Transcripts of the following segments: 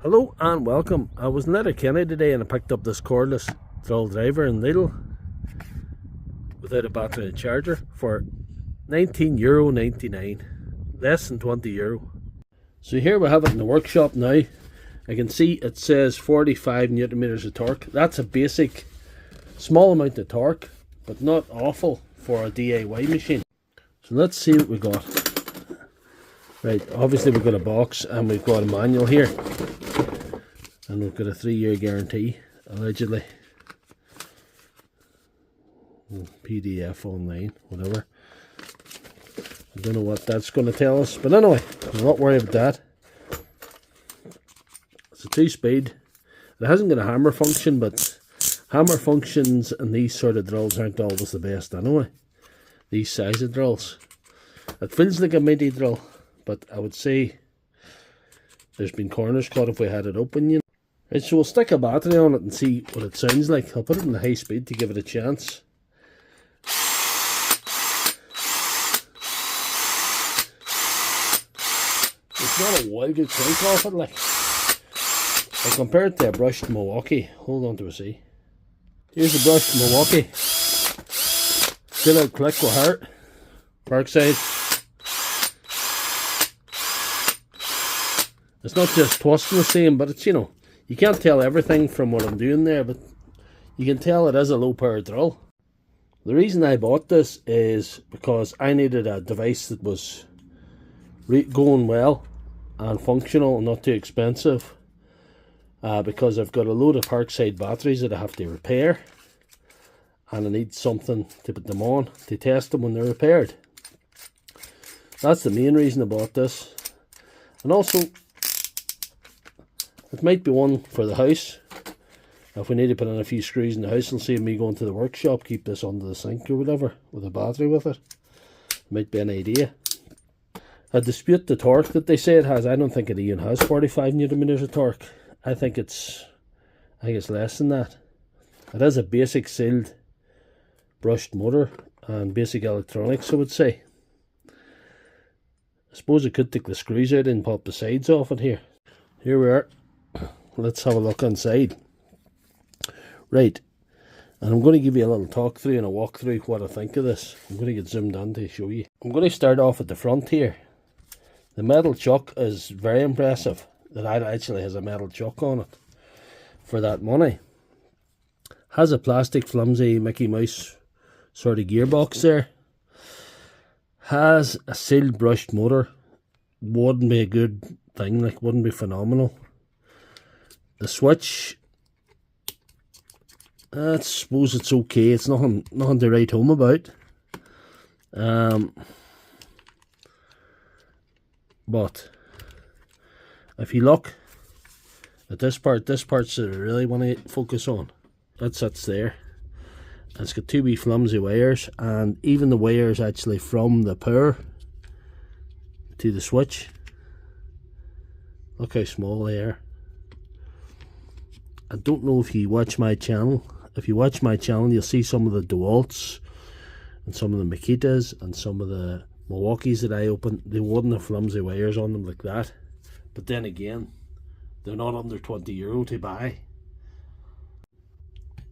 Hello and welcome. I was in Letterkenny today and I picked up this cordless drill driver in Lidl without a battery and charger for €19.99, less than €20. So here we have it in the workshop now. I can see it says 45 newton meters of torque. That's a basic small amount of torque, but not awful for a DIY machine. So let's see what we got. Right, obviously we've got a box and we've got a manual here. And we've got a 3-year guarantee, allegedly. PDF online, whatever. I don't know what that's going to tell us. But anyway, I'm not worried about that. It's a 2-speed. It hasn't got a hammer function, but hammer functions and these sort of drills aren't always the best anyway. These size of drills. It feels like a midi drill, but I would say there's been corners cut if we had it open, you know. Right, so we'll stick a battery on it and see what it sounds like. I'll put it in the high speed to give it a chance. It's not a wild good crank off it, like. I compare it to a brushed Milwaukee. Hold on to a see. Here's a brushed Milwaukee. Still out click with heart. Parkside. It's not just twisting the same, but it's, you know, you can't tell everything from what I'm doing there, but you can tell it is a low power drill. The reason I bought this is because I needed a device that was going well and functional and not too expensive, because I've got a load of Parkside batteries that I have to repair and I need something to put them on to test them when they're repaired. That's the main reason I bought this. And also, it might be one for the house. If we need to put in a few screws in the house, and save me going to the workshop, keep this under the sink or whatever, with a battery with it. Might be an idea. I dispute the torque that they say it has. I don't think it even has 45 newton meters of torque. I think it's less than that. It has a basic sealed brushed motor and basic electronics, I would say. I suppose I could take the screws out and pop the sides off it here. Here we are. Let's have a look inside. Right, and I'm going to give you a little talk through and a walk through what I think of this. I'm going to get zoomed in to show you. I'm going to start off at the front here. The metal chuck is very impressive. That it actually has a metal chuck on it for that money. Has a plastic flimsy Mickey Mouse sort of gearbox there. Has a sealed brushed motor. Wouldn't be a good thing, like wouldn't be phenomenal. The switch, I suppose it's okay. It's nothing to write home about. But if you look at this part's that I really want to focus on. That sits there. And it's got 2 wee flimsy wires, and even the wires actually from the power to the switch. Look how small they are. I don't know if you watch my channel. If you watch my channel, you'll see some of the DeWalt's and some of the Makitas and some of the Milwaukees that I opened. They wouldn't have flimsy wires on them like that. But then again, they're not under €20 to buy.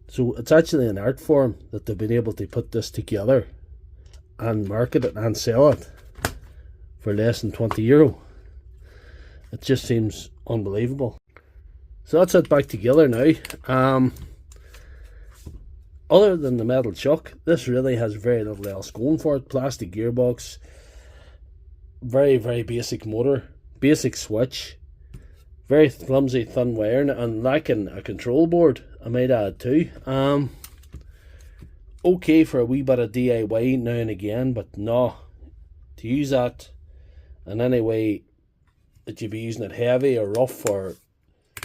So it's actually an art form that they've been able to put this together and market it and sell it for less than €20. It just seems unbelievable. So that's it back together now. Other than the metal chuck, this really has very little else going for it. Plastic gearbox, very, very basic motor, basic switch, very flimsy thin wire, and lacking a control board, I might add too. Okay for a wee bit of DIY now and again, but no, to use that in any way that you'd be using it heavy or rough or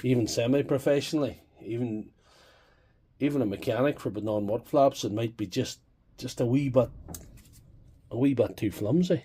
even semi-professionally, even a mechanic for putting on mud flaps, it might be just a wee bit too flimsy.